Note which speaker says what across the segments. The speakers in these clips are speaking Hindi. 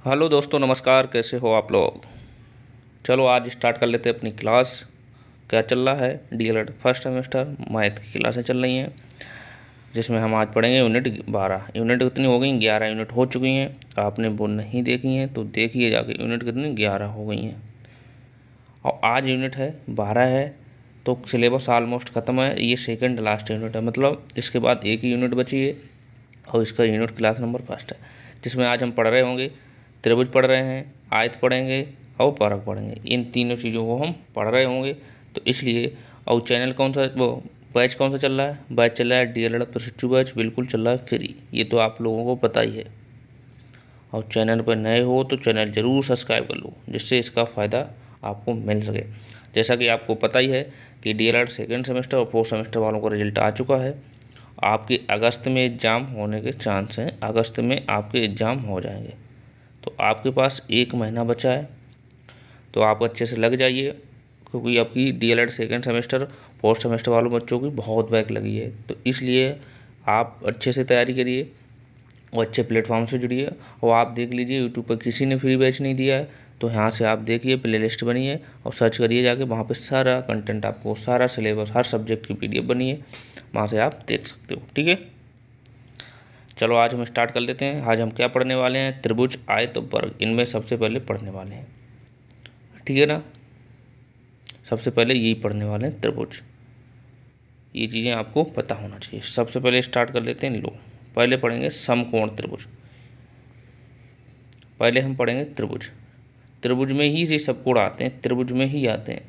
Speaker 1: हेलो दोस्तों, नमस्कार। कैसे हो आप लोग? चलो आज स्टार्ट कर लेते हैं अपनी क्लास। क्या चल रहा है? डीएलएड फर्स्ट सेमेस्टर मैथ की क्लासें चल रही हैं, जिसमें हम आज पढ़ेंगे यूनिट 12। यूनिट कितनी हो गई? 11 यूनिट हो चुकी हैं। आपने वो नहीं देखी हैं तो देखिए जाके, यूनिट कितनी 11 हो गई हैं। और आज यूनिट है 12 है, तो सिलेबस ऑलमोस्ट ख़त्म है। ये सेकंड लास्ट यूनिट है, मतलब इसके बाद एक ही यूनिट बची है और इसका यूनिट क्लास नंबर फर्स्ट है, जिसमें आज हम पढ़ रहे होंगे त्रिभुज पढ़ रहे हैं, आयत पढ़ेंगे और परक पढ़ेंगे। इन तीनों चीज़ों को हम पढ़ रहे होंगे, तो इसलिए। और चैनल कौन सा, वो बैच कौन सा चल रहा है? बैच चल रहा है डीएलएड प्रशिक्षु बैच, बिल्कुल चल रहा है फ्री। ये तो आप लोगों को पता ही है। और चैनल पर नए हो तो चैनल ज़रूर सब्सक्राइब कर लो, जिससे इसका फ़ायदा आपको मिल सके। जैसा कि आपको पता ही है कि डीएलएड सेकेंड सेमेस्टर और फोर्थ सेमेस्टर वालों का रिजल्ट आ चुका है। आपके अगस्त में एग्ज़ाम होने के चांस हैं, अगस्त में आपके एग्ज़ाम हो जाएंगे। तो आपके पास 1 महीना बचा है, तो आप अच्छे से लग जाइए, क्योंकि आपकी DElEd second semester fourth semester वालों बच्चों की बहुत बैक लगी है। तो इसलिए आप अच्छे से तैयारी करिए और अच्छे प्लेटफॉर्म से जुड़िए। और आप देख लीजिए, यूट्यूब पर किसी ने फ्री बैच नहीं दिया है, तो यहाँ से आप देखिए, प्ले लिस्ट बनी है और सर्च करिए जाके, वहाँ पे सारा कंटेंट आपको, सारा सिलेबस, हर सब्जेक्ट की पीडीएफ बनी है, वहाँ से आप देख सकते हो। ठीक है, चलो आज हम स्टार्ट कर लेते हैं। आज हम क्या पढ़ने वाले हैं? त्रिभुज, आयत और वर्ग, इनमें सबसे पहले पढ़ने वाले हैं। ठीक है ना? सबसे पहले यही पढ़ने वाले हैं, त्रिभुज। ये चीज़ें आपको पता होना चाहिए। सबसे पहले स्टार्ट कर लेते हैं। लो, पहले पढ़ेंगे समकोण त्रिभुज। पहले हम पढ़ेंगे त्रिभुज। त्रिभुज में ही ये सब कोण आते हैं, त्रिभुज में ही आते हैं।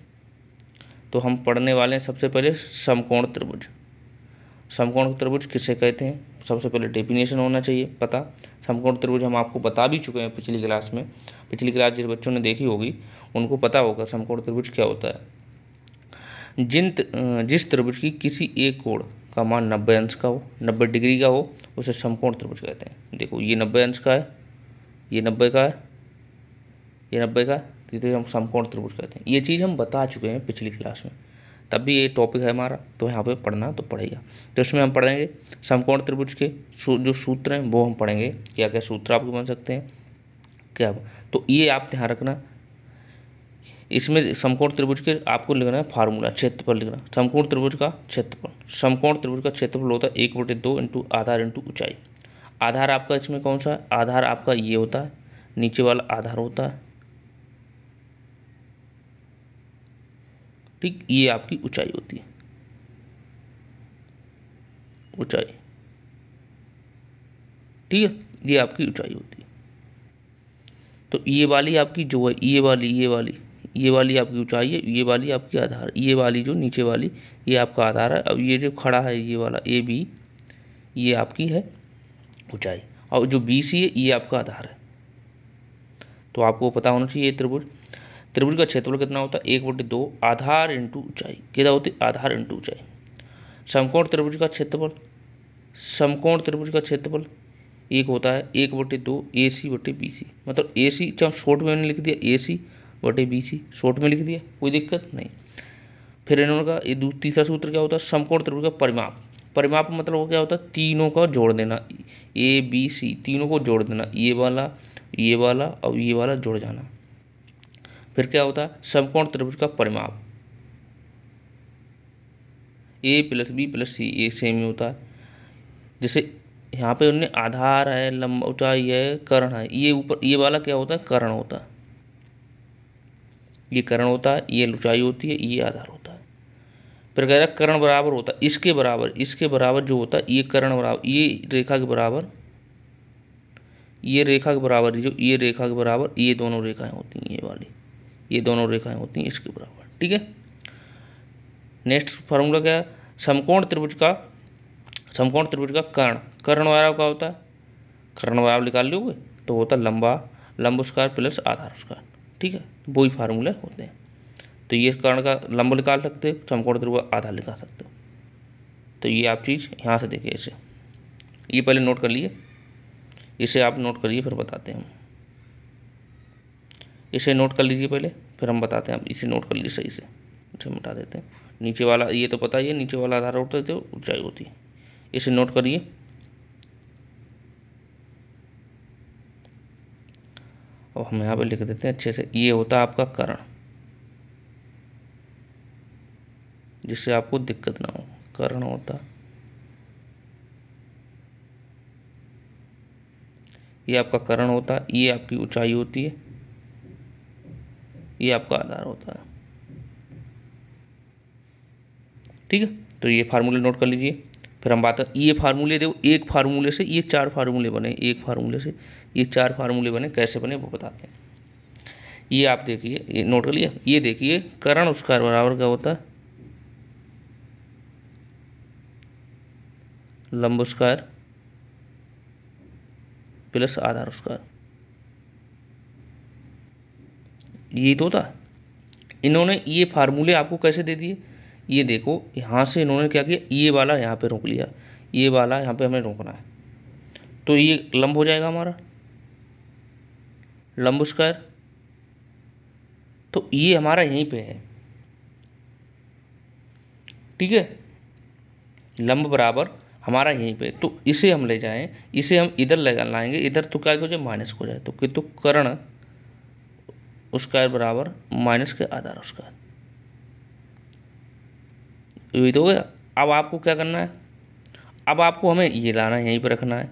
Speaker 1: तो हम पढ़ने वाले हैं सबसे पहले समकोण त्रिभुज। समकोण त्रिभुज किसे कहते हैं? सबसे पहले डेफिनेशन होना चाहिए पता। समकोण त्रिभुज हम आपको बता भी चुके हैं पिछली क्लास में। पिछली क्लास जिस बच्चों ने देखी होगी उनको पता होगा समकोण त्रिभुज क्या होता है। जिस त्रिभुज की किसी एक कोण का मान 90 अंश का हो, 90 डिग्री का हो, उसे समकोण त्रिभुज कहते हैं। देखो, ये 90 अंश का है, ये 90 का है, ये 90 का, तो हम समकोण त्रिभुज कहते हैं। ये चीज़ हम बता चुके हैं पिछली क्लास में, तब भी ये टॉपिक है हमारा, तो यहाँ पे पढ़ना तो पड़ेगा। तो इसमें हम पढ़ेंगे समकोण त्रिभुज के जो सूत्र हैं वो हम पढ़ेंगे, क्या क्या सूत्र आपको बन सकते हैं क्या। तो ये आप ध्यान रखना, इसमें समकोण त्रिभुज के आपको लिखना है फार्मूला, क्षेत्रफल लिखना। समकोण त्रिभुज का क्षेत्रफल, समकोण त्रिभुज का क्षेत्रफल होता है 1/2 इंटू आधार इंटू ऊंचाई। आधार आपका इसमें कौन सा है? आधार आपका ये होता है, नीचे वाला आधार होता है। ठीक, ये आपकी ऊंचाई होती है, ऊंचाई। ठीक है, ये आपकी ऊंचाई होती है। तो ये वाली आपकी जो है, ये वाली आपकी ऊंचाई है, ये वाली आपकी आधार, ये वाली जो नीचे वाली ये आपका आधार है। अब ये जो खड़ा है ये वाला ए बी, ये आपकी है ऊंचाई, और जो बी सी है ये आपका आधार है। तो आपको पता होना चाहिए त्रिभुज, त्रिभुज का क्षेत्रफल कितना होता है? 1/2 आधार इंटू ऊंचाई। कितना होती है? आधार इंटू ऊंचाई। समकोण त्रिभुज का क्षेत्रफल, समकोण त्रिभुज का क्षेत्रफल एक होता है 1/2 ए सी बटे बी सी। मतलब ए सी, चाहे शॉर्ट में मैंने लिख दिया ए सी बटे बी सी, शॉर्ट में लिख दिया, कोई दिक्कत नहीं। फिर इन्होंने का ये तीसरा सूत्र क्या होता है? समकोण त्रिभुज का परिमाप। परिमाप मतलब वो क्या होता है? तीनों का जोड़ देना, ए बी सी तीनों को जोड़ देना, ये वाला और ये वाला जोड़ जाना। फिर क्या होता है? समकोण त्रिभुज का परिमाप, ए प्लस बी प्लस सी, ये सेम ही होता है। जैसे यहाँ पे उन्हें आधार है, लंबा ऊंचाई है, कर्ण है, ये ऊपर ये वाला क्या होता है? कर्ण होता है। ये कर्ण होता है, ये ऊंचाई होती है, ये आधार होता है। फिर कह रहा है कर्ण बराबर होता है इसके बराबर जो होता है, ये कर्ण बराबर, ये रेखा के बराबर, ये रेखा के बराबर, जो ये रेखा के बराबर, ये दोनों रेखाएं होती हैं, ये वाली, ये दोनों रेखाएं होती हैं इसके बराबर। ठीक है, नेक्स्ट फार्मूला क्या है? समकोण त्रिभुज का कर्ण, कर्ण बराबर क्या होता है? कर्ण बराबर निकाल लोगे तो होता है लंब स्क्वायर प्लस आधार स्क्वायर। ठीक है, वही फार्मूले होते हैं। तो ये कर्ण का लंब निकाल सकते हो, समकोण त्रिभुज का आधार निकाल सकते हो। तो ये आप चीज़ यहाँ से देखिए, इसे ये पहले नोट कर लिए, इसे आप नोट करिए फिर बताते हैं हम। इसे नोट कर लीजिए पहले, फिर हम बताते हैं। आप इसे नोट कर लीजिए सही से, इसे मिटा देते हैं। नीचे वाला ये तो पता ही है, नीचे वाला आधार होता है तो ऊंचाई होती है। इसे नोट करिए। अब हम यहाँ पे लिख देते हैं अच्छे से, ये होता है आपका कर्ण, जिससे आपको दिक्कत ना हो, कर्ण होता, ये आपका कर्ण होता है, ये आपकी ऊंचाई होती है, ये आपका आधार होता है। ठीक है, तो ये फार्मूले नोट कर लीजिए। फिर हम बात ये फार्मूले, देखो एक फार्मूले से ये 4 फार्मूले बने, एक फार्मूले से ये 4 फार्मूले बने, कैसे बने वो बताते हैं। ये आप देखिए, ये नोट कर लिया, ये देखिए कर्ण स्क्वायर बराबर क्या होता है, लंब स्क्वायर प्लस आधार स्क्वायर, ये तो होता है। इन्होंने ये फार्मूले आपको कैसे दे दिए, ये देखो यहाँ से इन्होंने क्या किया, ये वाला यहाँ पे रोक लिया, ये वाला यहाँ पे हमें रोकना है, तो ये लंब हो जाएगा हमारा लंब स्क्वायर, तो ये हमारा यहीं पे है। ठीक है, लंब बराबर हमारा यहीं पे, तो इसे हम ले जाएं, इसे हम इधर लगा लाएंगे, इधर तो क्या हो जाए माइनस हो जाए, तो किंतु कर्ण स्क्वायर बराबर माइनस के आधार स्क्वायर, यही तो हो गया। अब आपको क्या करना है, अब आपको हमें ये लाना यहीं पर रखना है,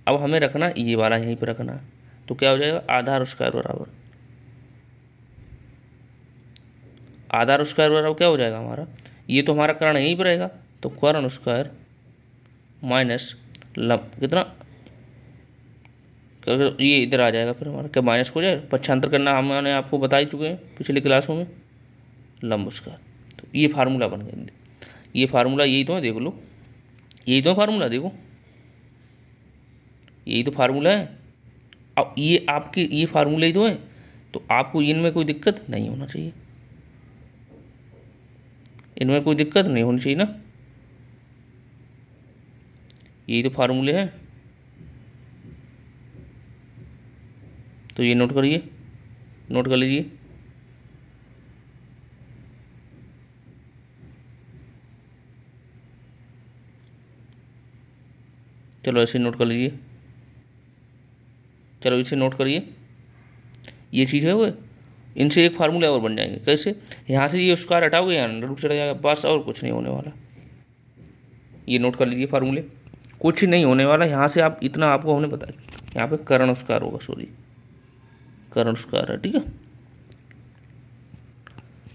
Speaker 1: अब हमें रखना ये वाला यहीं पर रखना है, तो क्या हो जाएगा आधार स्क्वायर बराबर, आधार स्क्वायर बराबर क्या हो जाएगा हमारा, ये तो हमारा कर्ण यहीं पर रहेगा, तो कर्ण स्क्वायर माइनस लंब कितना, ये इधर आ जाएगा, फिर हमारा क्या माइनस हो जाएगा, पक्षांतर करना हमने आपको बता ही चुके हैं पिछली क्लासों में, लंब स्क्वायर। तो ये फार्मूला बन गया, ये फार्मूला यही तो है, देख लो यही तो है फार्मूला, देखो यही तो फार्मूला है। अब ये आपके ये फार्मूला ही तो है, तो आपको इनमें कोई दिक्कत नहीं होना चाहिए, इनमें कोई दिक्कत नहीं होनी चाहिए ना, यही तो फार्मूले हैं। तो ये नोट करिए, नोट कर लीजिए। चलो ऐसे नोट कर लीजिए, चलो इसे नोट करिए, ये चीज़ है वो, इनसे एक फार्मूला और बन जाएंगे, कैसे, यहाँ से ये स्क्वायर हटाओगे यहाँ अंडर रूट चला जाएगा, बस और कुछ नहीं होने वाला। ये नोट कर लीजिए फार्मूले, कुछ नहीं होने वाला यहाँ से, आप इतना आपको हमने बताया, यहाँ पे कर्ण स्क्वायर होगा, सॉरी कर्ण स्क्वायर है। ठीक है,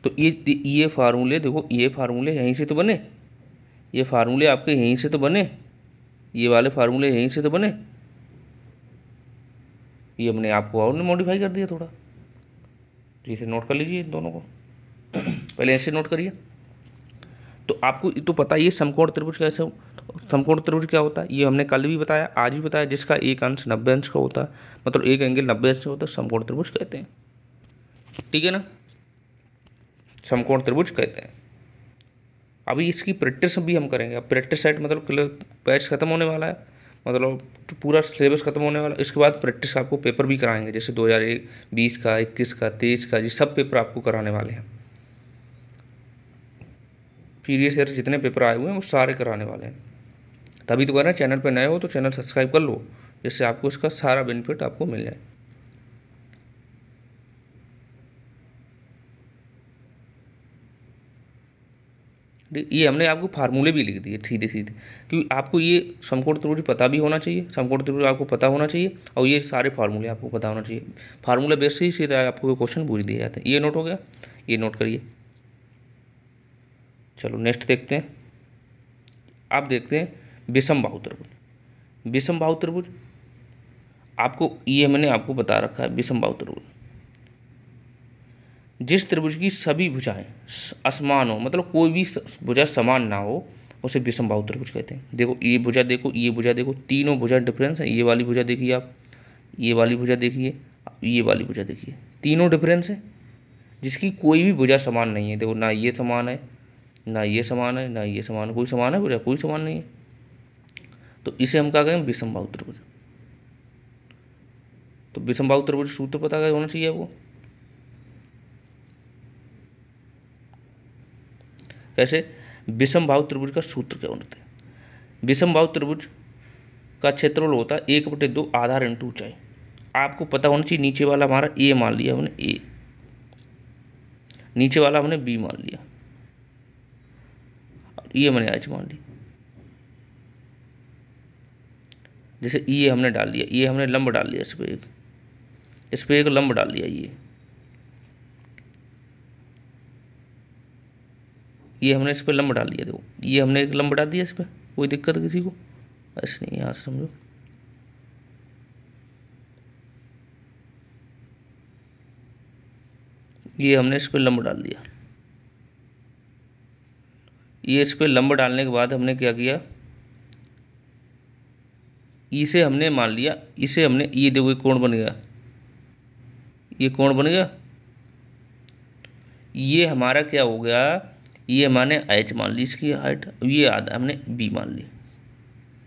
Speaker 1: तो ये फार्मूले देखो, ये फार्मूले यहीं से तो बने, ये फार्मूले आपके यहीं से तो बने, ये वाले फार्मूले यहीं से तो बने, ये हमने आपको और ने मॉडिफाई कर दिया थोड़ा, तो इसे नोट कर लीजिए इन दोनों को पहले ऐसे नोट करिए। तो आपको तो पता ही है समकोण त्रिभुज कैसे, समकोण त्रिभुज क्या होता है, ये हमने कल भी बताया आज भी बताया, जिसका एक अंश 90 अंश का होता है, मतलब एक एंगल 90 अंश का होता है, समकोण त्रिभुज कहते हैं। ठीक है ना, समकोण त्रिभुज कहते हैं। अभी इसकी प्रैक्टिस भी हम करेंगे, अब प्रैक्टिस सेट मतलब बैच खत्म होने वाला है, मतलब पूरा सिलेबस खत्म होने वाला, इसके बाद प्रैक्टिस आपको पेपर भी कराएंगे, जैसे 2020 का, 21 का, 23 का, ये सब पेपर आपको कराने वाले हैं, प्रीवियस ईयर जितने पेपर आए हुए हैं वो सारे कराने वाले हैं। तभी तो कह रहे हैं, चैनल पर नए हो तो चैनल सब्सक्राइब कर लो, जिससे आपको इसका सारा बेनिफिट आपको मिल जाए। ये हमने आपको फार्मूले भी लिख दिए सीधे सीधे, क्योंकि आपको ये समकोण त्रिभुज पता भी होना चाहिए, समकोण त्रिभुज आपको पता होना चाहिए, और ये सारे फार्मूले आपको पता होना चाहिए, फार्मूला बेस से ही सीधा आपको क्वेश्चन पूछ दिए जाते हैं। ये नोट हो गया, ये नोट करिए। चलो नेक्स्ट देखते हैं, आप देखते हैं विषम बाहु त्रिभुज। विषम बाहु त्रिभुज आपको ये मैंने आपको बता रखा है, विषम बाहु त्रिभुज जिस त्रिभुज की सभी भुजाएं असमान हो, मतलब कोई भी भुजा समान ना हो, उसे विषम बाहु त्रिभुज कहते हैं। देखो ये भुजा देखो, ये भुजा देखो, तीनों भुजा डिफरेंस है, ये वाली भुजा देखिए आप, ये वाली भुजा देखिए, ये वाली भुजा देखिए, तीनों डिफरेंस है, जिसकी कोई भी भुजा समान नहीं है। देखो ना ये समान है, ना ये समान है, ना ये समान है, कोई समान है भुजा, कोई समान नहीं है, तो इसे हम क्या कहें विषम बाहु त्रिभुज। तो विषम बाहु त्रिभुज सूत्र पता होना चाहिए आपको, कैसे, विषम बाहु त्रिभुज का सूत्र क्या होता है, विषम बाहु त्रिभुज का क्षेत्रफल होता है 1/2 आधार इंटू ऊंचाई, आपको पता होना चाहिए नीचे वाला हमारा ए मान लिया हमने, ए, नीचे वाला हमने बी मान लिया, ये मैंने एच मान लिया। जैसे ये हमने डाल दिया, ये हमने लंब डाल लिया, इस पे एक लंब डाल लिया, ये हमने इस पे लंब डाल दिया। देखो ये हमने एक लंब डाल दिया इस पे, कोई दिक्कत किसी को? ऐसे नहीं, यहाँ से समझो, ये हमने इस पे लंब डाल दिया। ये इस पे लंब डालने के बाद हमने क्या किया, इसे हमने मान लिया, इसे हमने, ये देखो ये कोण बन गया, ये कोण बन गया, ये हमारा क्या हो गया, ये हमने एच मान ली इसकी हाइट, ये आधा हमने बी मान ली,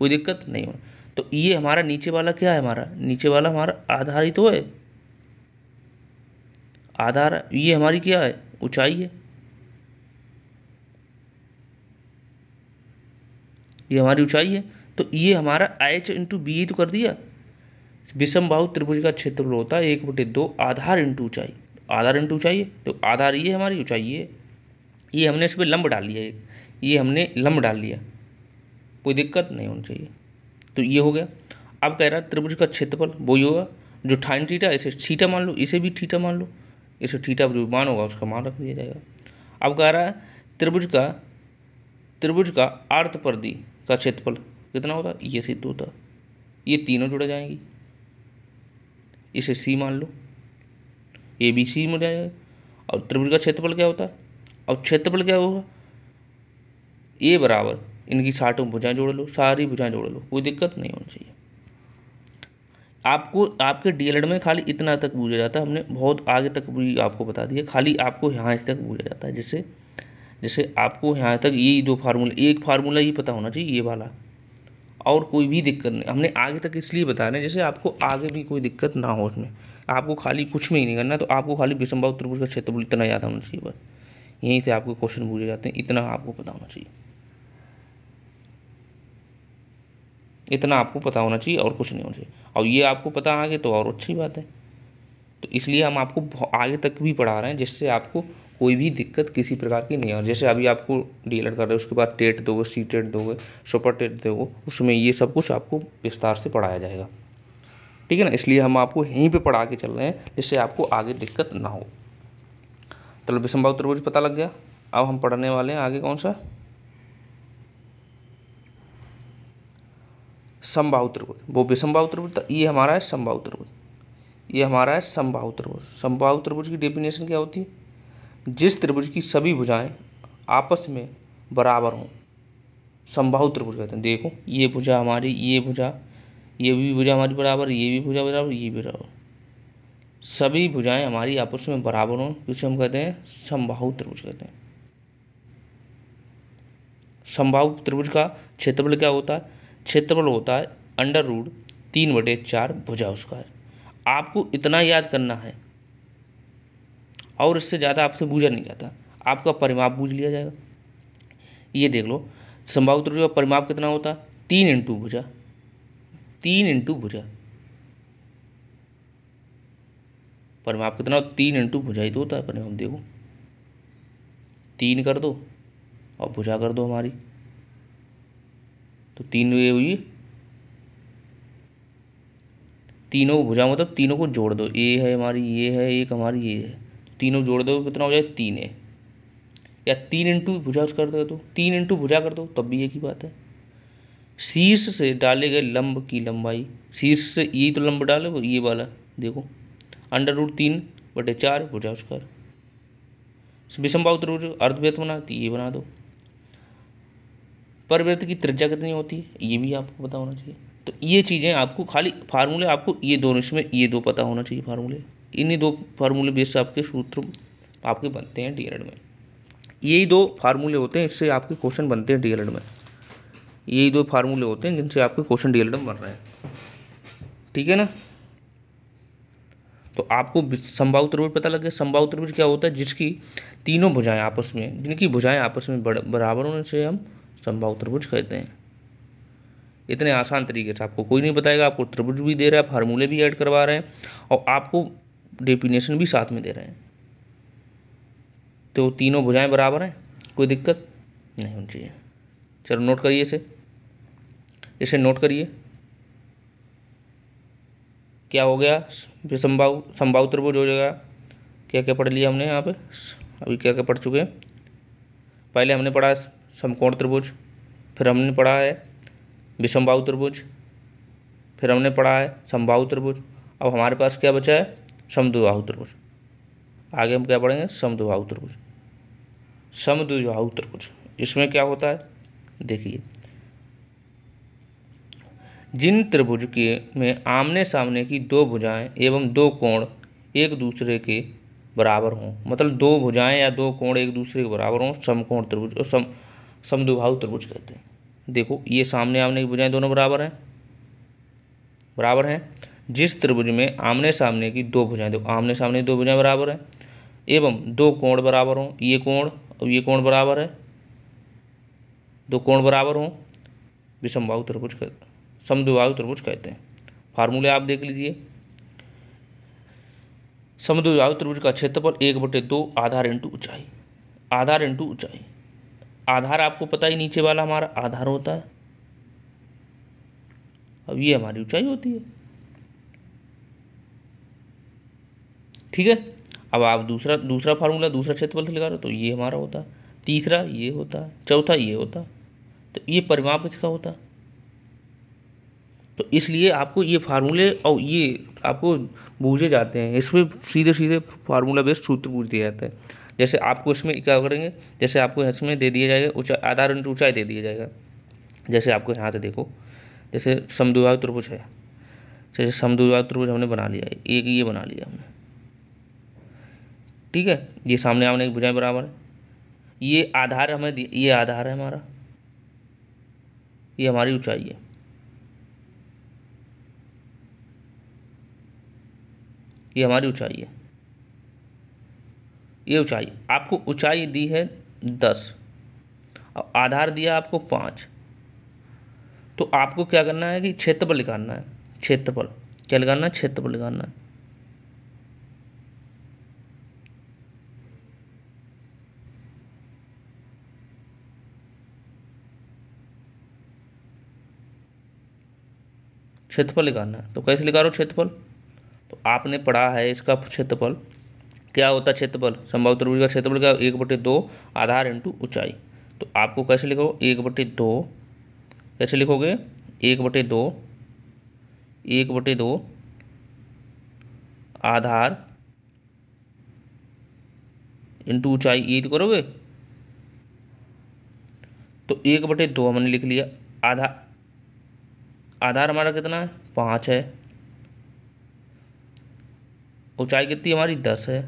Speaker 1: कोई दिक्कत नहीं हो। तो ये हमारा नीचे वाला क्या है, हमारा नीचे वाला हमारा आधार ही तो है, आधार, ये हमारी क्या है, ऊंचाई है, ये हमारी ऊंचाई है। तो ये हमारा एच इंटू बी तो कर दिया। विषमबाहु त्रिभुज का क्षेत्रफल होता है 1/2 आधार इंटू ऊंचाई, आधार इंटू ऊंचाई है, तो आधार ये हमारी ऊंचाई है। ये हमने इस पर लंब डाल लिया, एक ये हमने लंब डाल लिया, कोई दिक्कत नहीं होनी चाहिए। तो ये हो गया। अब कह रहा है त्रिभुज का क्षेत्रफल वही होगा जो sin थीटा, इसे थीटा मान लो, इसे भी थीटा मान लो, इसे थीटा जो मान होगा उसका मान रख दिया जाएगा। अब कह रहा है त्रिभुज का अर्धपरिधि का क्षेत्रफल कितना होता है, ये सिद्ध होता है, ये तीनों जुड़ जाएंगी, इसे सी मान लो, ए बी सी में जाएगा। और त्रिभुज का क्षेत्रफल क्या होता है, और क्षेत्रफल क्या होगा, ए बराबर इनकी साठों भुजाएं जोड़ लो, सारी भुजाएं जोड़ लो, कोई दिक्कत नहीं होनी चाहिए। आपको आपके डीएलएड में खाली इतना तक पूछा जाता है, हमने बहुत आगे तक भी आपको बता दिया, खाली आपको यहाँ तक पूछा जाता है। जैसे आपको यहाँ तक ये दो फार्मूला, एक फार्मूला ही पता होना चाहिए ये वाला, और कोई भी दिक्कत नहीं। हमने आगे तक इसलिए बता रहे हैं जैसे आपको आगे भी कोई दिक्कत ना हो उसमें, आपको खाली कुछ में ही नहीं करना, तो आपको खाली विषमबाहु त्रिभुज का क्षेत्रफल इतना याद होना चाहिए, बस यहीं से आपको क्वेश्चन पूछे जाते हैं, इतना आपको पता होना चाहिए, इतना आपको पता होना चाहिए और कुछ नहीं होना चाहिए। और ये आपको पता आगे तो और अच्छी बात है, तो इसलिए हम आपको आगे तक भी पढ़ा रहे हैं जिससे आपको कोई भी दिक्कत किसी प्रकार की नहीं है। जैसे अभी आपको डीएलएड कर रहे हो, उसके बाद टेट दोगे, सी टेट दोगे, सुपर टेट दोगे, उसमें ये सब कुछ आपको विस्तार से पढ़ाया जाएगा, ठीक है ना। इसलिए हम आपको यहीं पे पढ़ा के चल रहे हैं जिससे आपको आगे दिक्कत ना हो। चलो विषमबाहु त्रिभुज पता लग गया। अब हम पढ़ने वाले हैं आगे कौन सा, समबाहु त्रिभुज। वो विषमबाहु त्रिभुज था, ये हमारा है समबाहु त्रिभुज, ये हमारा है समबाहु त्रिभुज। समबाहु त्रिभुज की डेफिनेशन क्या होती है, जिस त्रिभुज की सभी भुजाएं आपस में बराबर हों, समबाहु त्रिभुज कहते हैं। देखो ये भुजा हमारी, ये भुजा, ये भी भुजा हमारी बराबर, ये भी भुजा बराबर, ये भी बराबर, सभी भुजाएं हमारी आपस में बराबर हों, जिसे हम कहते हैं समबाहु त्रिभुज कहते हैं। समबाहु त्रिभुज का क्षेत्रफल क्या होता है, क्षेत्रफल होता है √3/4 भुजा उसका। आपको इतना याद करना है और इससे ज़्यादा आपसे बूझा नहीं जाता, आपका परिमाप बूझ लिया जाएगा। ये देख लो समबाहु त्रिभुज का परिमाप कितना होता है, 3 इंटू भुजा, 3 इंटू भुजा, परिमाप कितना, 3 इंटू भुजा ही तो होता है परिमाप। देखो 3 कर दो और भुजा कर दो हमारी, तो 3 ये हुई, तीनों भुजा मतलब तीनों को जोड़ दो, ए है हमारी, ये है एक हमारी, ये है, तीनों जोड़ दो कितना हो जाए 3 है, या 3 इंटू भुजा कर दो, तो 3 इंटू भुजा कर दो, तब भी एक ही बात है। शीर्ष से डाले गए लंब की लंबाई, शीर्ष से यही तो लंब डाले वो ये वाला, देखो √3/4 भुजा उसका। विषमबाहु त्रिभुज अर्धवृत्त बना, तो ये बना दो। परिवृत्त की त्रिज्या कितनी होती है, ये भी आपको पता होना चाहिए। तो ये चीज़ें आपको खाली फार्मूले, आपको ये दोनों, इसमें ये दो पता होना चाहिए फार्मूले, इन्हीं 2 फार्मूले बेस से आपके सूत्र आपके बनते हैं डीएलएड में। यही 2 फार्मूले होते हैं, इससे आपके क्वेश्चन बनते हैं डीएलएड में। यही 2 फार्मूले होते हैं जिनसे आपके क्वेश्चन डीएलएड में बन रहे हैं, ठीक है ना। तो आपको समबाहु त्रिभुज पता लग गया। समबाहु त्रिभुज क्या होता है, जिसकी तीनों भुजाएं आपस में, जिनकी भुजाएं आपस में बराबर होने से हम समबाहु त्रिभुज कहते हैं। इतने आसान तरीके से आपको कोई नहीं बताएगा। आपको त्रिभुज भी दे रहा है, फार्मूले भी ऐड करवा रहे हैं और आपको डेफिनेशन भी साथ में दे रहे हैं। तो तीनों भुजाएं बराबर हैं, कोई दिक्कत नहीं होनी चाहिए। चलो नोट करिए इसे नोट करिए। क्या हो गया, समबाहु त्रिभुज हो जाएगा। क्या क्या पढ़ लिया हमने यहाँ पे, अभी क्या क्या पढ़ चुके हैं। पहले हमने पढ़ा समकोण त्रिभुज, फिर हमने पढ़ा है विषमबाहु त्रिभुज, फिर हमने पढ़ा है समबाहु त्रिभुज। अब हमारे पास क्या बचा है, समद्विबाहु त्रिभुज। आगे हम क्या पढ़ेंगे, समद्विबाहु त्रिभुज। समद्विबाहु त्रिभुज इसमें क्या होता है, देखिए जिन त्रिभुज के में आमने सामने की दो भुजाएं एवं दो कोण एक दूसरे के बराबर हों, मतलब दो भुजाएं या दो कोण एक दूसरे के बराबर हों, समकोण त्रिभुज और समद्विबाहु त्रिभुज कहते हैं। देखो ये सामने आमने की भुजाएं दोनों बराबर हैं। जिस त्रिभुज में आमने सामने की दो भुजाएं, देखो आमने सामने की दो भुजाएं बराबर हैं एवं दो कोण बराबर हों, ये कोण और ये कोण बराबर है, दो कोण बराबर हों, विषमबाहु त्रिभुज कहते, समद्विबाहु त्रिभुज कहते हैं। फार्मूले आप देख लीजिए। समद्विबाहु त्रिभुज का क्षेत्रफल 1/2 आधार इंटू ऊंचाई। आधार इंटू ऊंचाई, आधार आपको पता ही नीचे वाला हमारा आधार होता है, अब ये हमारी ऊंचाई होती है। ठीक है, अब आप दूसरा फार्मूला दूसरा क्षेत्रफल से लगा रहे हो तो ये हमारा होता है, तीसरा ये होता है, चौथा ये होता है, तो ये परिमाप इसका होता है। तो इसलिए आपको ये फार्मूले और ये आपको बूझे जाते हैं, इसमें सीधे सीधे फार्मूला बेस्ड सूत्र पूछ दिया जाता है। जैसे आपको इसमें क्या करेंगे, जैसे आपको इसमें दे दिया जाएगा ऊंचाई, आधार इंटू ऊंचाई दे दिया जाएगा। जैसे आपको यहाँ से देखो, जैसे समद्विबाहु त्रिभुज है, जैसे समद्विबाहु त्रिभुज हमने बना लिया, एक ये बना लिया हमने, ठीक है। ये सामने आमने की भुजाएं बराबर है, ये आधार हमें ये आधार है हमारा, ये हमारी ऊंचाई है। ये हमारी ऊंचाई है, ये ऊंचाई आपको ऊंचाई दी है 10 और आधार दिया आपको 5। तो आपको क्या करना है कि क्षेत्रफल निकालना है। क्षेत्रफल क्या निकालना है, क्षेत्रफल निकालना है। क्षेत्रफल निकालना है, तो कैसे निकालो क्षेत्रफल, तो आपने पढ़ा है इसका क्षेत्रफल क्या होता है। क्षेत्रफल समबाहु त्रिभुज का क्षेत्रफल क्या, 1/2 आधार इंटू ऊंचाई। तो आपको कैसे लिखो, 1/2 कैसे लिखोगे, 1/2 आधार इंटू ऊंचाई, ये तो करोगे। तो 1/2 हमने लिख लिया, आधार हमारा कितना है, 5 है, ऊंचाई कितनी हमारी 10 है,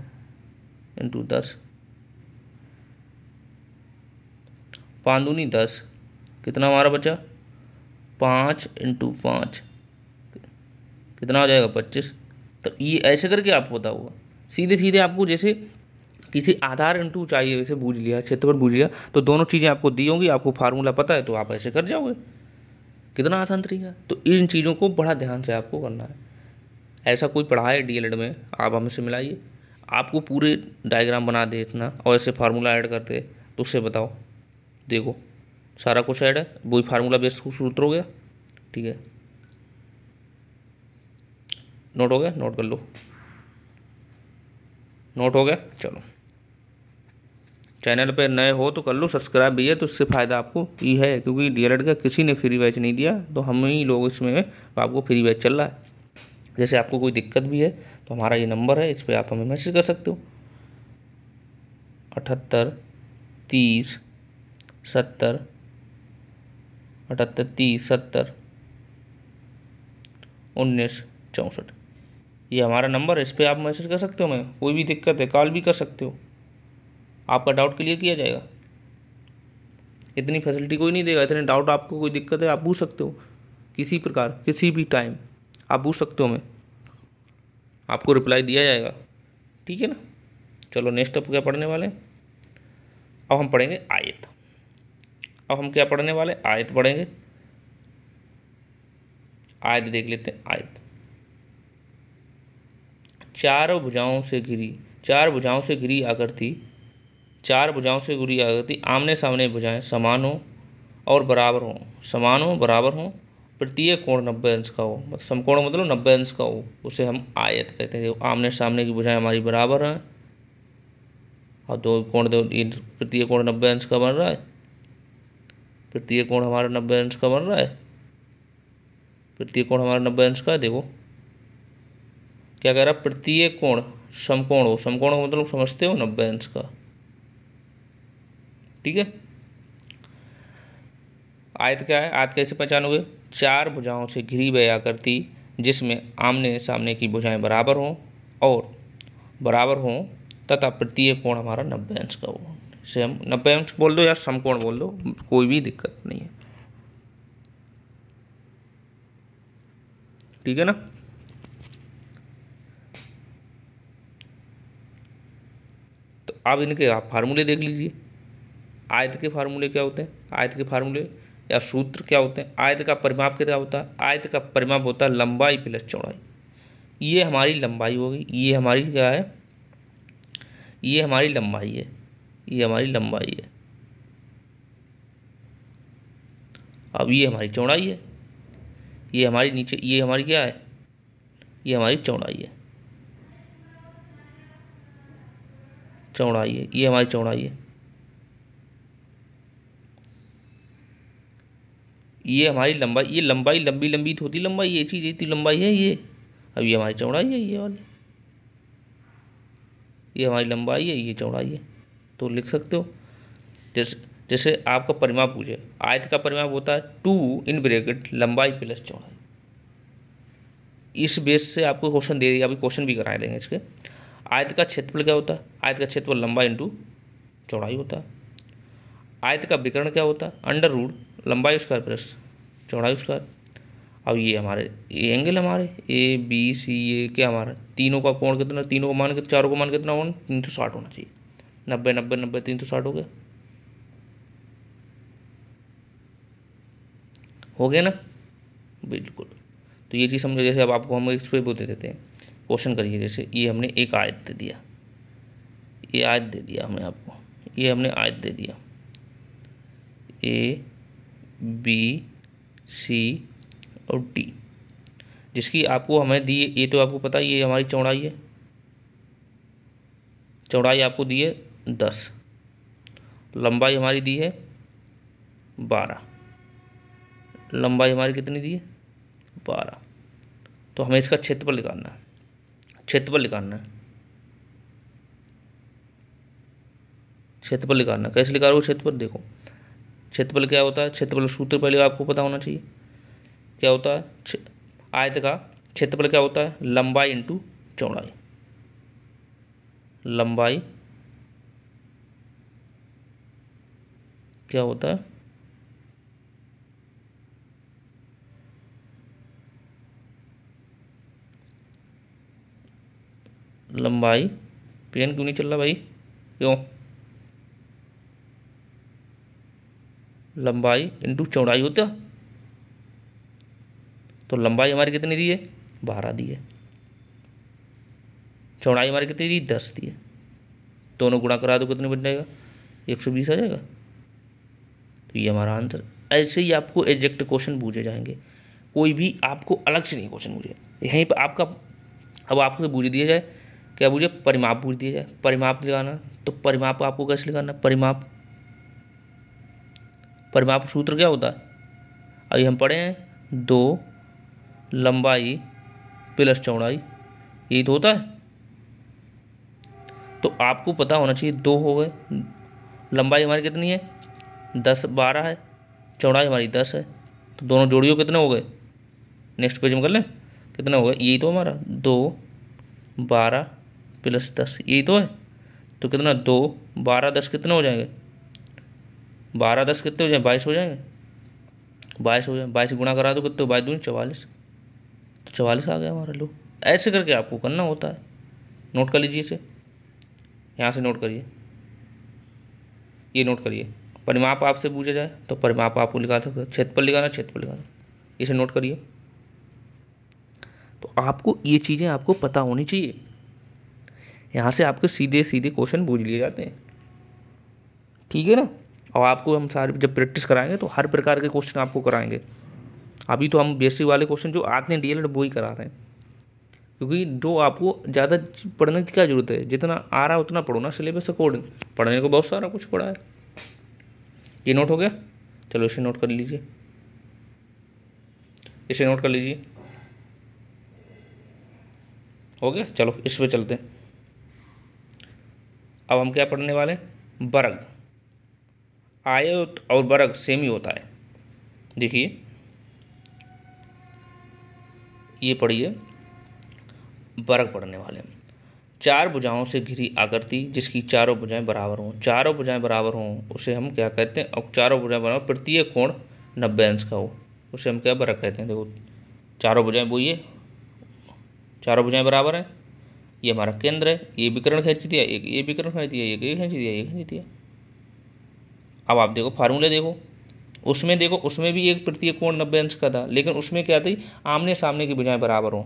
Speaker 1: इंटू 10, 5 दूनी 10, कितना हमारा बचा, 5 इंटू 5 कितना हो जाएगा, 25। तो ये ऐसे करके आपको पता होगा, सीधे सीधे आपको जैसे किसी आधार इंटू ऊंचाई वैसे बूझ लिया, क्षेत्रफल बूझ लिया, तो दोनों चीज़ें आपको दी होंगी, आपको फार्मूला पता है तो आप ऐसे कर जाओगे। कितना आसान तरीका। तो इन चीज़ों को बड़ा ध्यान से आपको करना है। ऐसा कोई पढ़ा है डीएलएड में, आप हमसे मिलाइए, आपको पूरे डायग्राम बना दे इतना और ऐसे फार्मूला ऐड करते तो उससे बताओ, देखो सारा कुछ ऐड है, वही फार्मूला बेस्ड सूत्र हो गया। ठीक है, नोट हो गया, नोट कर लो, नोट हो गया। चलो चैनल पे नए हो तो कर लो सब्सक्राइब भी है, तो इससे फ़ायदा आपको ये है, क्योंकि डीएलएड का किसी ने फ्री बैच नहीं दिया, तो हम ही लोग इसमें आपको फ्री बैच चल रहा है। जैसे आपको कोई दिक्कत भी है तो हमारा ये नंबर है, इस पर आप हमें मैसेज कर सकते हो, 78 30 70 78 30 70 19 64, ये हमारा नंबर है, इस पर आप मैसेज कर सकते हो। मैं कोई भी दिक्कत है कॉल भी कर सकते हो, आपका डाउट क्लियर किया जाएगा। इतनी फैसिलिटी कोई नहीं देगा, इतने डाउट आपको कोई दिक्कत है आप पूछ सकते हो, किसी प्रकार किसी भी टाइम आप पूछ सकते हो, मैं आपको रिप्लाई दिया जाएगा। ठीक है ना। चलो नेक्स्ट अब क्या पढ़ने वाले हैं, अब हम पढ़ेंगे आयत। अब हम क्या पढ़ने वाले, आयत पढ़ेंगे। आयत देख लेते हैं। आयत चार भुजाओं से घिरी, चार भुजाओं से घिरी आकृति, चार भुजाओं से घिरी आकृति, आमने सामने भुजाएं समान हो और बराबर हो, समान हो बराबर हो, प्रत्येक कोण 90 अंश का हो, मतलब समकोण मतलब 90 अंश का हो, उसे हम आयत कहते हैं। आमने सामने की भुजाएं हमारी बराबर हैं और दो कोण दो, प्रत्येक कोण 90 अंश का बन रहा है, प्रत्येक कोण हमारा 90 अंश का बन रहा है, प्रत्येक कोण हमारा 90 अंश का है। देखो क्या कह रहा है, प्रत्येक कोण समकोण हो, समकोण का मतलब समझते हो 90 अंश का, ठीक है। आयत क्या है, आयत कैसे पहचानोगे, चार भुजाओं से घिरी हुई आकृति जिसमें आमने सामने की भुजाएं बराबर हों और बराबर हों तथा प्रत्येक कोण हमारा 90 अंश का हो। इसे हम 90 अंश बोल दो या समकोण बोल दो, कोई भी दिक्कत नहीं है, ठीक है ना। तो अब इनके आप फार्मूले देख लीजिए। आयत के फार्मूले क्या होते हैं, आयत के फार्मूले या सूत्र क्या होते हैं। आयत का परिमाप क्या होता है, आयत का परिमाप होता है लंबाई प्लस चौड़ाई। ये हमारी लंबाई होगी, ये हमारी क्या है, ये हमारी लंबाई है, ये हमारी लंबाई है। अब ये हमारी चौड़ाई है, ये हमारी नीचे, ये हमारी क्या है, ये हमारी चौड़ाई है, चौड़ाई है, ये हमारी चौड़ाई है, ये हमारी लंबाई, ये लंबाई लंबी लंबी तो होती लंबाई, ये चीज़ इतनी लंबाई है ये। अब ये हमारी चौड़ाई है, ये वाली, ये हमारी लंबाई है, ये चौड़ाई है। तो लिख सकते हो, जैसे जैसे आपका परिमाप पूछे, आयत का परिमाप होता है 2 इन ब्रैकेट लंबाई प्लस चौड़ाई। इस बेस से आपको क्वेश्चन दे दिया, अभी क्वेश्चन भी करा देंगे इसके। आयत का क्षेत्रफल क्या होता है, आयत का क्षेत्रफल लंबाई इंटू चौड़ाई होता है। आयत का विकर्ण क्या होता है, अंडर रूट लंबाई स्क्वायर प्लस चौड़ाई स्क्वायर। अब ये हमारे ये एंगल हमारे ए बी सी, ये क्या हमारा तीनों का कोण कितना, तीनों का मान कितना, चारों का मान कितना होना, 360 होना चाहिए। 90 90 90 360 हो गया, हो गया ना, बिल्कुल। तो ये चीज़ समझो। जैसे अब आपको हम इस पर दे देते हैं, क्वेश्चन करिए। जैसे ये हमने एक आयत दे दिया, ये आयत दे दिया हमने आपको, ये हमने आयत दे दिया ए बी सी और डी, जिसकी आपको हमें दी, ये तो आपको पता है ये हमारी चौड़ाई है, चौड़ाई आपको दी है 10, लंबाई हमारी दी है 12, लंबाई हमारी कितनी दी है 12। तो हमें इसका क्षेत्रफल निकालना है, क्षेत्रफल निकालना है, क्षेत्रफल निकालना। कैसे निकालोगे क्षेत्रफल, देखो क्षेत्रफल क्या होता है, क्षेत्रफल सूत्र पहले आपको पता होना चाहिए। क्या होता है, आयत का क्षेत्रफल क्या होता है, लंबाई इंटू चौड़ाई, लंबाई क्या होता है, लंबाई, पेन क्यों नहीं चल रहा भाई, क्यों, लंबाई इंटू चौड़ाई होता। तो लंबाई हमारी कितनी दी है 12 दी है, चौड़ाई हमारी कितनी दी 10 दी है, दोनों गुणा करा दो कितने बन जाएगा 120 आ जाएगा। तो ये हमारा आंसर। ऐसे ही आपको एग्जैक्ट क्वेश्चन पूछे जाएंगे, कोई भी आपको अलग से नहीं क्वेश्चन पूछे यहीं पर आपका। अब आपको पूछ दिया जाए, क्या पूछे, परिमाप पूछ दिया जाए, परिमाप लगाना। तो परिमाप आपको कैसे लगाना, परिमाप, परिमाप सूत्र क्या होता है, अभी हम पढ़े हैं 2 लंबाई प्लस चौड़ाई, यही तो होता है। तो आपको पता होना चाहिए 2 हो गए, लंबाई हमारी कितनी है 10 12 है, चौड़ाई हमारी 10 है, तो दोनों जोड़ियों कितने हो गए, नेक्स्ट पेज में कर लें कितने हो गए, यही तो हमारा 2 12 प्लस 10, यही तो है। तो कितना 2 12 10 कितने हो जाएंगे, 12 10 कितने हो जाएंगे 22 हो जाएंगे, 22 हो जाए, 22 गुणा करा दो कितने, 22 दूनी 44, तो 44 आ गया हमारा। लो ऐसे करके आपको करना होता है, नोट कर लीजिए इसे, यहाँ से नोट करिए, ये नोट करिए। परिमाप आपसे पूछा जाए तो परिमाप आपको निकाल सकते हो, क्षेत्रफल निकालना, क्षेत्रफल निकालना, इसे नोट करिए। तो आपको ये चीज़ें आपको पता होनी चाहिए। यहाँ से आपके सीधे सीधे क्वेश्चन पूछ लिए जाते हैं, ठीक है ना। और आपको हम सारे जब प्रैक्टिस कराएंगे तो हर प्रकार के क्वेश्चन आपको कराएंगे। अभी तो हम बेसिक वाले क्वेश्चन जो आते हैं डीएलएड वो ही करा रहे हैं, क्योंकि जो आपको ज़्यादा पढ़ने की क्या ज़रूरत है, जितना आ रहा है उतना पढ़ो ना सिलेबस अकॉर्डिंग। पढ़ने को बहुत सारा कुछ पढ़ा है। ये नोट हो गया, चलो इसे नोट कर लीजिए, इसे नोट कर लीजिए, हो गया। चलो इस पे चलते हैं। अब हम क्या पढ़ने वाले हैं, वर्ग। आयत और वर्ग सेम ही होता है। देखिए ये पढ़िए, वर्ग पढ़ने वाले हैं। चार भुजाओं से घिरी आकृति जिसकी चारों भुजाएं बराबर हों, चारों भुजाएं बराबर हों उसे हम क्या कहते हैं। और चारों भुजाएं बराबर, प्रत्येक कोण 90 अंश का हो, उसे हम क्या वर्ग कहते हैं। देखो चारों भुजाएं वो ये चारों भुजाएं बराबर हैं, ये हमारा केंद्र है, ये विकर्ण खींच दिया, एक ये विकर्ण खींच दिया, एक ये खींच दिया, ये खींच दिया। अब आप देखो फार्मूले देखो, उसमें देखो उसमें भी एक प्रत्येक कोण 90 अंश का था, लेकिन उसमें क्या थी, आमने सामने की भुजाएं बराबर हों,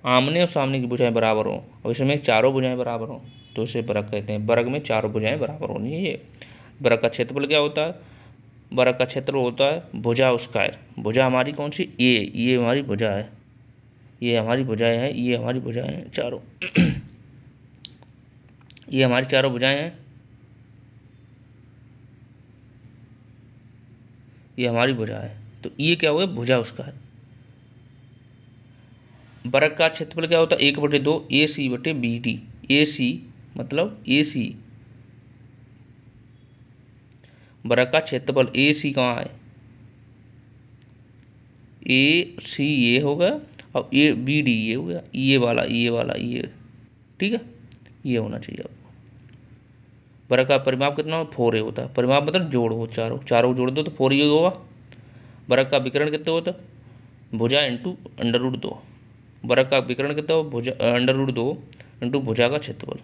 Speaker 1: आमने और सामने की भुजाएं बराबर हों। और इसमें चारों भुजाएं बराबर हों तो इसे वर्ग कहते हैं। वर्ग में चारों भुजाएं बराबर होनी चाहिए। वर्ग का क्षेत्रफल क्या होता है, वर्ग का क्षेत्रफल होता है भुजा स्क्वायर। भुजा हमारी कौन सी, ये हमारी भुजा है, ये हमारी भुजाएं हैं, ये हमारी भुजाएं हैं चारों ये हमारी चारों भुजाएं हैं, ये हमारी भुजा है। तो ये क्या हुआ, भुजा स्क्वायर। वर्ग का क्षेत्रफल क्या होता है, 1/2 AC/BD। AC मतलब AC, वर्ग का क्षेत्रफल AC कहाँ है, AC ये हो गया और BD ये हो गया, ये वाला ये, ठीक है, ये होना चाहिए आपको। वर्ग का परिमाप कितना हो, 4A होता है। परिमाप मतलब जोड़ हो, चारों जोड़ दो तो 4A होगा। वर्ग का विकर्ण कितना होता है, भुजा इंटू √2। वर्ग का विकर्ण कितना हो, भुजा √2 इंटू भुजा का क्षेत्रफल,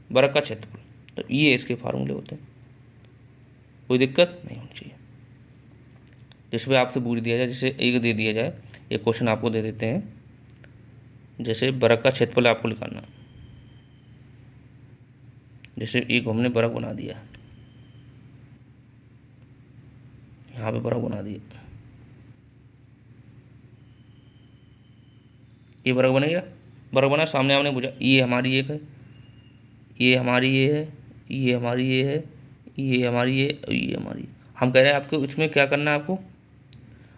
Speaker 1: वर्ग का क्षेत्रफल। तो ये इसके फार्मूले होते हैं, कोई दिक्कत नहीं होनी चाहिए। जिसमें आपसे पूछ दिया जाए, जैसे एक दे दिया जाए, एक क्वेश्चन आपको दे देते हैं, जैसे वर्ग का क्षेत्रफल आपको निकालना, जैसे एक हमने वर्ग बना दिया, यहाँ पे वर्ग बना दिया, ये वर्ग बनेगा, वर्ग बना, सामने हमने भुजा, ये हमारी एक है, ये हमारी ये है, ये हमारी ये है, ये हमारी ये हमारी। हम कह रहे हैं आपको इसमें क्या करना है,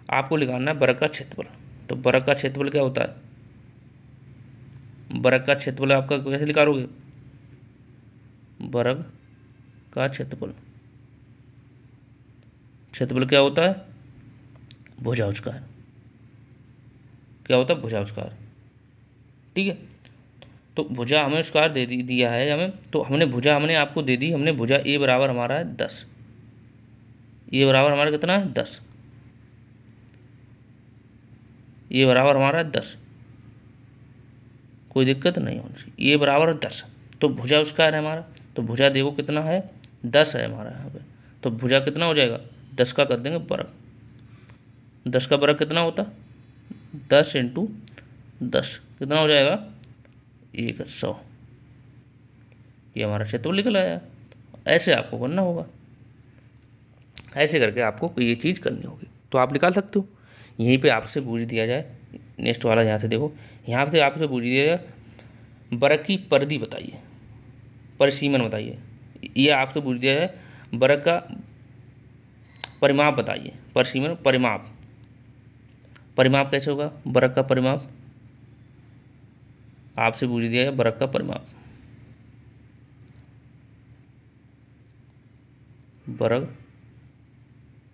Speaker 1: आपको निकालना है वर्ग का क्षेत्रफल। तो वर्ग का क्षेत्रफल क्या होता है, वर्ग का क्षेत्रफल आपका कैसे निकालोगे, वर्ग का क्षेत्रफल क्या होता है, भुजा स्क्वायर। क्या होता है, भुजा स्क्वायर, ठीक है। तो भुजा हमें स्क्वायर दे दिया है हमें, तो हमने आपको दे दी, हमने भुजा A बराबर हमारा है 10, ये बराबर हमारा कितना है 10, ये बराबर हमारा 10, कोई दिक्कत नहीं होनी चाहिए, ये बराबर 10। तो भुजा स्क्वायर है हमारा, तो भुजा देखो कितना है 10 है हमारा यहाँ पे। तो भुजा कितना हो जाएगा, 10 का कर देंगे वर्ग, 10 का वर्ग कितना होता, 10 × 10 कितना हो जाएगा, 100। ये हमारा क्षेत्रफल निकल आया। ऐसे आपको करना होगा, ऐसे करके आपको ये चीज़ करनी होगी, तो आप निकाल सकते हो। यहीं पे आपसे पूछ दिया जाए, नेक्स्ट वाला यहाँ से देखो, यहाँ से आपसे पूछ दिया जाए वर्ग की परिधि बताइए, परिसीमन बताइए। ये आपसे पूछ दिया जाए वर्ग का परिमाप बताइए, परिसीमन परिमाप, परिमाप कैसे होगा, वर्ग का परिमाप आपसे पूछ दिया है, वर्ग का परिमाप, वर्ग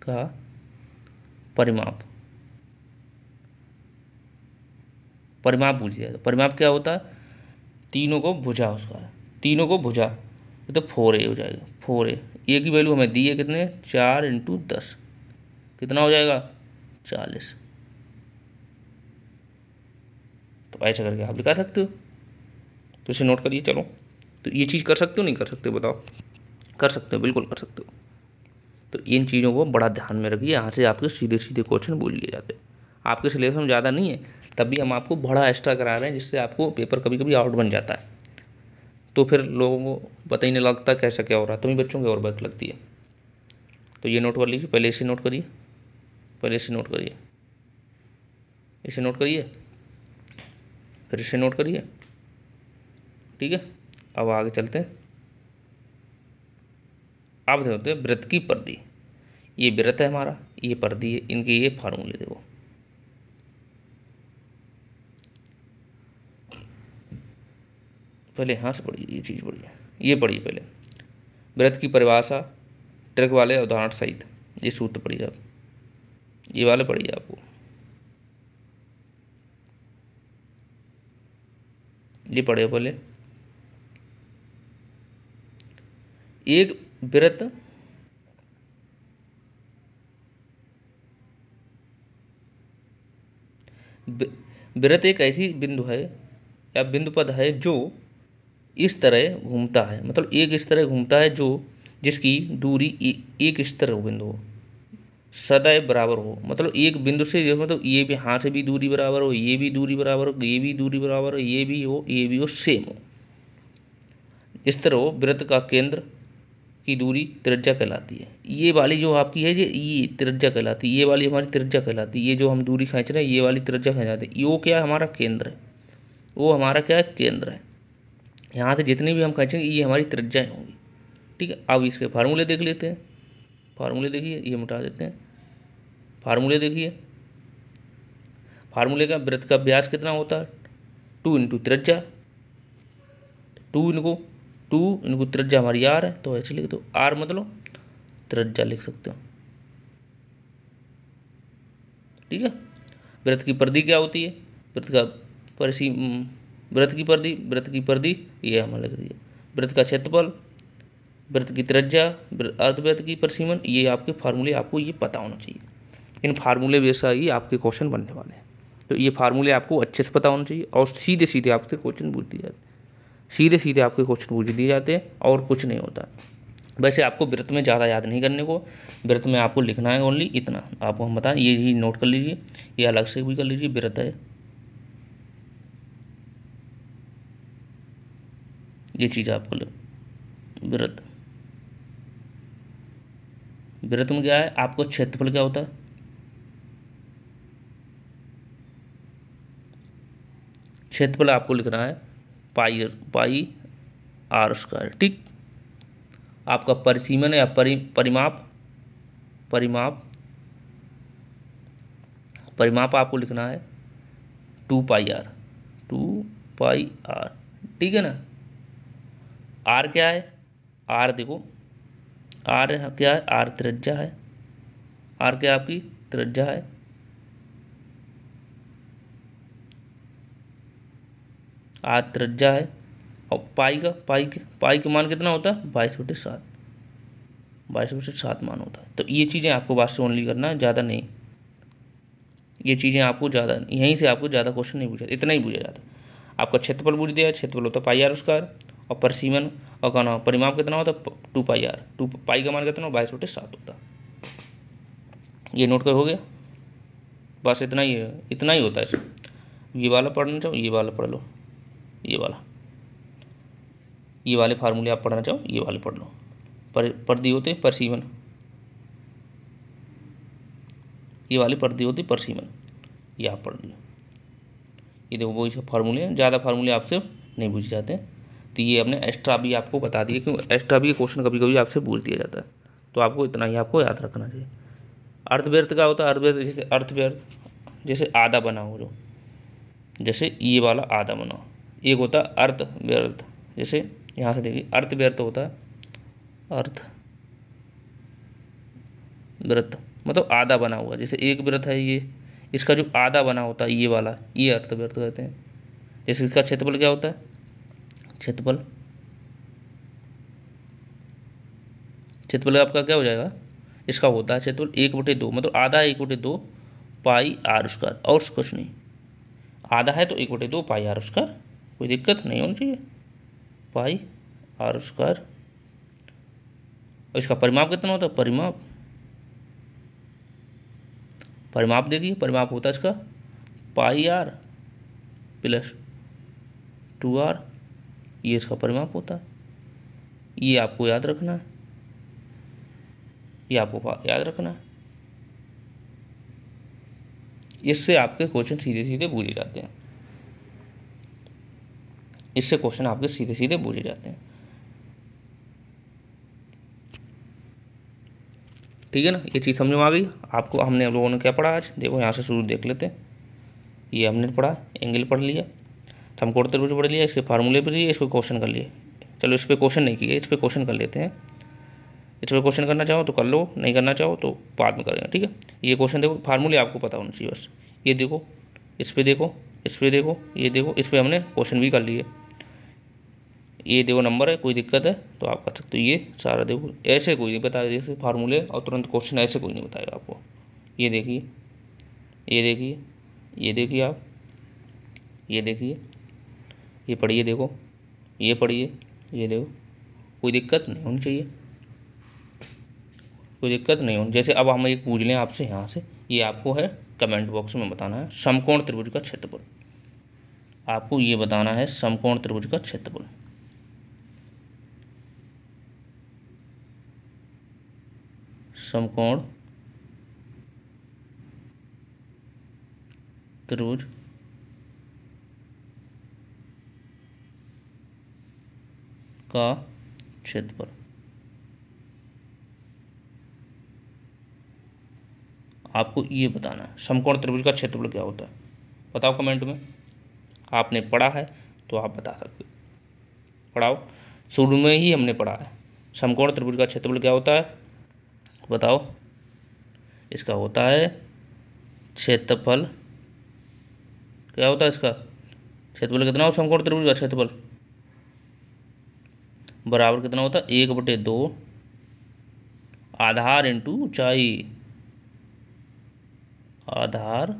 Speaker 1: का परिमाप, परिमाप पूछ दिया। तो परिमाप क्या होता है, तीनों को भुजा, उसका तीनों को भुजा, तो 4A हो जाएगा, 4A। ए की वैल्यू हमें दी है कितने, 4 × 10 कितना हो जाएगा, 40। तो ऐसा करके आप दिखा सकते हो, तो इसे नोट करिए। चलो, तो ये चीज़ कर सकते हो नहीं कर सकते, बताओ। कर सकते हो, बिल्कुल कर सकते हो। तो इन चीज़ों को बड़ा ध्यान में रखिए, यहाँ से आपके सीधे सीधे क्वेश्चन बोल लिए जाते हैं। आपके सिलेबस में ज़्यादा नहीं है, तब भी हम आपको बड़ा एक्स्ट्रा करा रहे हैं, जिससे आपको पेपर कभी कभी आउट बन जाता है, तो फिर लोगों को पता ही नहीं लगता कैसा क्या हो रहा है, तभी बच्चों की और बैक लगती है। तो ये नोट कर लीजिए, पहले इसे नोट करिए, पहले इसे नोट करिए, इसे नोट करिए, फिर इसे नोट करिए, ठीक है। अब आगे चलते हैं। अब देखते हैं वृत्त की परिधि। ये वृत्त है हमारा, ये परिधि है, इनके ये फार्मूले देखो। पहले यहाँ से पढ़िए, ये चीज़ पढ़िए, ये पढ़िए पहले वृत्त की परिभाषा, ट्रिक वाले उदाहरण सहित ये सूत्र पढ़िए आप, ये वाले पढ़िए आपको, ये पढ़िए पहले। एक वृत्त वृत्त एक ऐसी बिंदु है या बिंदु पद है जो इस तरह घूमता है, मतलब एक इस तरह घूमता है जो जिसकी दूरी एक इस तरह बिंदु हो, सदैव बराबर हो, मतलब एक बिंदु से, मतलब ये भी यहाँ से भी दूरी बराबर हो, ये भी दूरी बराबर हो, ये भी दूरी बराबर हो, ये भी हो, ये भी हो, सेम हो, इस तरह हो। वृत्त का केंद्र की दूरी त्रिज्या कहलाती है। ये वाली जो आपकी है ये त्रिज्या कहलाती है, ये वाली हमारी त्रिज्या कहलाती है। ये जो हम दूरी खींच रहे हैं ये वाली त्रिज्या कहलाती है। वो क्या है, हमारा केंद्र है, वो हमारा क्या है, केंद्र है। यहाँ से जितनी भी हम खींचेंगे ये हमारी त्रिज्याएँ होंगी, ठीक है। अब इसके फार्मूले देख लेते हैं। फार्मूले देखिए, ये मिटा देते हैं, फार्मूले देखिए। फार्मूले का वृत्त का व्यास कितना होता है, 2 इंटू त्रिज्या, 2 इनको त्रिज्या हमारी आर है, तो ऐसे लिख दो, आर मतलब त्रिज्या लिख सकते हो, ठीक है। वृत्त की परिधि क्या होती है, वृत्त का वृत्त की परिधि ये हमें लग रही है। वृत्त का क्षेत्रफल, वृत्त की त्रिज्या, अर्धवृत्त की परिसीमन, ये आपके फार्मूले आपको ये पता होना चाहिए। इन फार्मूले जैसा ही आपके क्वेश्चन बनने वाले हैं, तो ये फार्मूले आपको अच्छे से पता होना चाहिए और सीधे सीधे आपसे क्वेश्चन पूछ दिए जाते हैं, सीधे सीधे आपके क्वेश्चन पूछ दिए जाते हैं और कुछ नहीं होता। वैसे आपको वृत्त में ज़्यादा याद नहीं करने को, वृत्त में आपको लिखना है ओनली इतना, आपको हम बताएं, ये ही नोट कर लीजिए, ये अलग से भी कर लीजिए। वृत्त है, ये चीज़ आपको वृत्त, वृत्त में क्या है, आपको क्षेत्रफल क्या होता है, क्षेत्रफल आपको लिखना है पाई आर स्क्वायर, ठीक। आपका परिसीमन या परिमाप आपको लिखना है 2 पाई आर, ठीक है ना। आर क्या है, आर देखो, आर क्या है, आर त्रिज्या है, आर क्या आपकी त्रिज्या है, आर त्रिज्या है। और पाई का मान कितना होता है, 22/7, 22/7 मान होता है। तो ये चीज़ें आपको बात से ओनली करना है, ज़्यादा नहीं। ये चीज़ें आपको ज़्यादा, यहीं से आपको ज़्यादा क्वेश्चन नहीं पूछा, इतना ही पूछा जाता। आपका क्षेत्रफल पूछ दिया, क्षेत्रफल होता है पाई आर स्क्वायर, और परिसीमन और कहना परिमाप कितना होता है 2 पाई आर, 2 पाई का मान कितना 22/7 होता है। ये नोट कर हो गया, बस इतना ही है, इतना ही होता है इसमें। ये वाला पढ़ना चाहो ये वाला पढ़ लो, ये वाले फार्मूले आप पढ़ना चाहो ये वाले पढ़ लो। परिधि होते परिसीमन, ये वाली परिधि होती परिसीमन, ये आप पढ़ लो। ये देखो वही सब फार्मूले हैं, ज़्यादा फार्मूले आपसे नहीं पूछे जाते, तो ये हमने एक्स्ट्रा भी आपको बता दिए, क्योंकि एक्स्ट्रा भी क्वेश्चन कभी कभी आपसे पूछ दिया जाता है, तो आपको इतना ही आपको याद रखना चाहिए। अर्धव्यर्थ का होता है, अर्थव्यर्थ जैसे आधा बना हो, जो जैसे ये वाला आधा बना, एक होता है अर्थव्यर्थ, जैसे यहाँ से देखिए अर्थव्यर्थ होता है, अर्थव्यर्थ मतलब आधा बना हुआ, जैसे एक वृत्त है ये, इसका जो आधा बना होता है ये वाला, ये अर्थव्यर्थ कहते हैं। जैसे इसका क्षेत्रफल क्या होता है, क्षेत्रफल आपका क्या हो जाएगा, इसका होता है क्षेत्रफल 1/2, मतलब आधा 1/2 पाई आर स्क्वायर, और कुछ नहीं। आधा है तो 1/2 पाई आर स्क्वायर, कोई दिक्कत नहीं होनी चाहिए, पाई आर स्क्वायर। और इसका परिमाप कितना होता है, परिमाप देखिए, परिमाप होता है इसका पाई आर प्लस 2r, ये इसका परिमाप होता है। ये आपको याद रखना है, ये आपको याद रखना है। इससे आपके क्वेश्चन सीधे सीधे पूछे जाते हैं, इससे क्वेश्चन आपके सीधे सीधे पूछे जाते हैं। ठीक है ना, ये चीज़ समझ में आ गई आपको। हमने लोगों ने क्या पढ़ा आज, देखो यहाँ से शुरू देख लेते हैं। ये हमने पढ़ा, एंगल पढ़ लिया, समकोण त्रिभुज पढ़ लिया, इसके फार्मूले पढ़ लिए, इसको क्वेश्चन कर लिए। चलो इस पर क्वेश्चन नहीं किए, इस पर क्वेश्चन कर लेते हैं। इस पर क्वेश्चन करना चाहो तो कर लो, नहीं करना चाहो तो बाद में करेंगे। ठीक है, ये क्वेश्चन देखो, फार्मूले आपको पता होना चाहिए बस। ये देखो, इस पर देखो, इस पर देखो, ये देखो, इस पर हमने क्वेश्चन भी कर लिए। ये देखो नंबर है, कोई दिक्कत है तो आप कर सकते हो। ये सारा देखो, ऐसे कोई नहीं बताया, जैसे फार्मूले और तुरंत क्वेश्चन ऐसे कोई नहीं बताएगा आपको। ये देखिए, ये देखिए, ये देखिए आप, ये देखिए, ये पढ़िए, देखो ये पढ़िए, ये देखो, कोई दिक्कत नहीं होनी चाहिए, कोई दिक्कत नहीं होनी। जैसे अब हम एक पूछ लें आपसे यहाँ से, ये आपको है कमेंट बॉक्स में बताना है समकोण त्रिभुज का क्षेत्रफल। आपको ये बताना है समकोण त्रिभुज का क्षेत्रफल। समकोण त्रिभुज का क्षेत्रफल। आपको ये बताना है समकोण त्रिभुज का क्षेत्रफल क्या होता है, बताओ कमेंट में। आपने पढ़ा है तो आप बता सकते हो, पढ़ाओ। शुरू में ही हमने पढ़ा है समकोण त्रिभुज का क्षेत्रफल क्या होता है, बताओ। इसका होता है क्षेत्रफल, क्या होता है इसका क्षेत्रफल, कितना हो समकोण त्रिभुज का क्षेत्रफल, बराबर कितना होता है 1/2 आधार इंटू ऊंचाई, आधार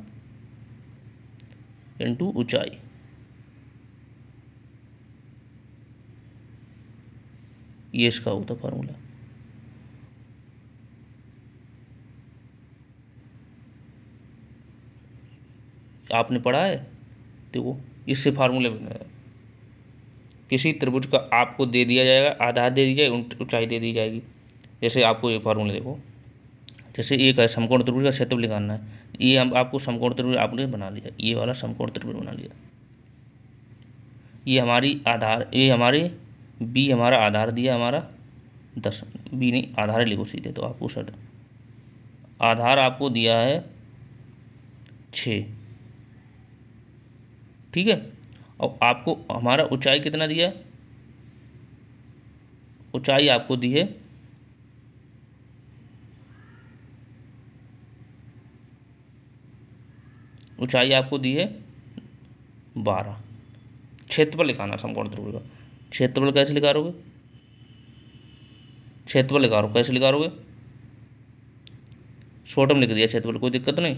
Speaker 1: इंटू ऊंचाई। ये इसका होता फार्मूला। आपने पढ़ा है, देखो इससे फार्मूले बने। किसी त्रिभुज का आपको दे दिया जाएगा, आधार दे दी जाएगी, ऊंचाई दे दी जाएगी। जैसे आपको ये फार्मूले देखो, जैसे एक है समकोण त्रिभुज का क्षेत्रफल निकालना है, ये हम आपको समकोण त्रिभुज आपने बना लिया, ये वाला समकोण त्रिभुज बना लिया। ये हमारी आधार, ये हमारे बी हमारा आधार दिया हमारा 10, बी नहीं आधार लिखो सीधे, तो आपको सर आधार आपको दिया है 6, ठीक है। और आपको हमारा ऊंचाई कितना दिया, ऊंचाई आपको दी है 12। क्षेत्रफल लिखाना समकोण त्रिभुज का क्षेत्रफल कैसे निकालोगे, क्षेत्रफल निकालो कैसे निकालोगे, शॉर्ट में लिख दिया क्षेत्रफल, कोई दिक्कत नहीं।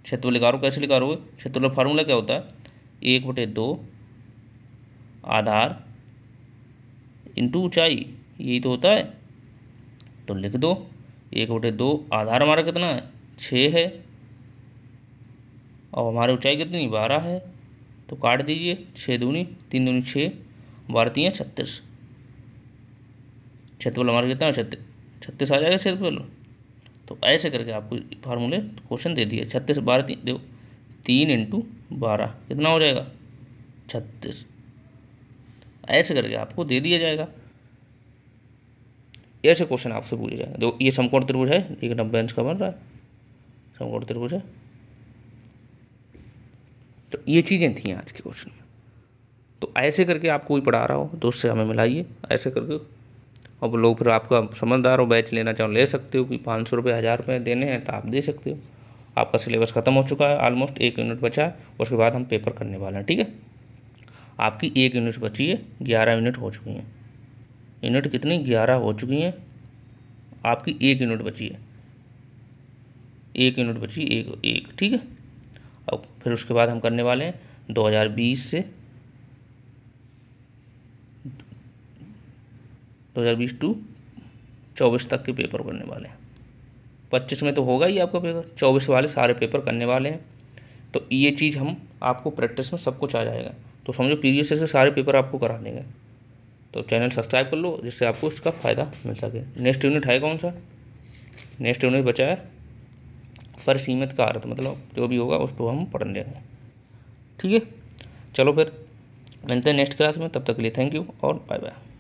Speaker 1: क्षेत्रफल निकालो कैसे निकालोगे, क्षेत्रफल फार्मूला क्या होता है 1/2 आधार इंटू ऊंचाई, यही तो होता है। तो लिख दो 1/2 आधार हमारा कितना है 6 है, और हमारी ऊंचाई कितनी 12 है, तो काट दीजिए 6 दूनी 3 दूनी 6, 12 3 36। क्षेत्रफल हमारा कितना है 36 आ जाएगा क्षेत्रफल। तो ऐसे करके आपको फार्मूले क्वेश्चन दे दिए 36 12 3 देखो 3 इंटू 12 कितना हो जाएगा 36। ऐसे करके आपको दे दिया जाएगा, ऐसे क्वेश्चन आपसे पूछे जाएंगे। देखो ये समकोण त्रिभुज है, एक 90 अंश का बन रहा है समकोण त्रिभुज है। तो ये चीज़ें थी आज के क्वेश्चन में। तो ऐसे करके आपको कोई पढ़ा रहा हो तो उससे हमें मिलाइए ऐसे करके। अब लोग फिर आपका समझदार हो, बैच लेना चाहो ले सकते हो, कि 500 रुपये 1000 रुपये देने हैं तो आप दे सकते हो। आपका सिलेबस ख़त्म हो चुका है, ऑलमोस्ट 1 यूनिट बचा है, उसके बाद हम पेपर करने वाले हैं, ठीक है। आपकी 1 यूनिट बची है, 11 यूनिट हो चुकी हैं। यूनिट कितनी 11 हो चुकी हैं, आपकी 1 यूनिट बची है, 1 यूनिट बची, एक ठीक है। अब फिर उसके बाद हम करने वाले हैं 2020 से 2020 टू 24 तक के पेपर करने वाले हैं। 25 में तो होगा ही आपका पेपर, 24 वाले सारे पेपर करने वाले हैं। तो ये चीज़ हम आपको प्रैक्टिस में सब कुछ आ जाएगा। तो समझो प्रीवियस ईयर से सारे पेपर आपको करा देंगे। तो चैनल सब्सक्राइब कर लो जिससे आपको इसका फ़ायदा मिल सके। नेक्स्ट यूनिट है कौन सा? नेक्स्ट यूनिट बचा है परिसीमित का अर्थ, मतलब जो भी होगा उसको हम पढ़ लेंगे। ठीक है, चलो फिर मिलते हैं नेक्स्ट क्लास में। तब तक के लिए थैंक यू और बाय बाय।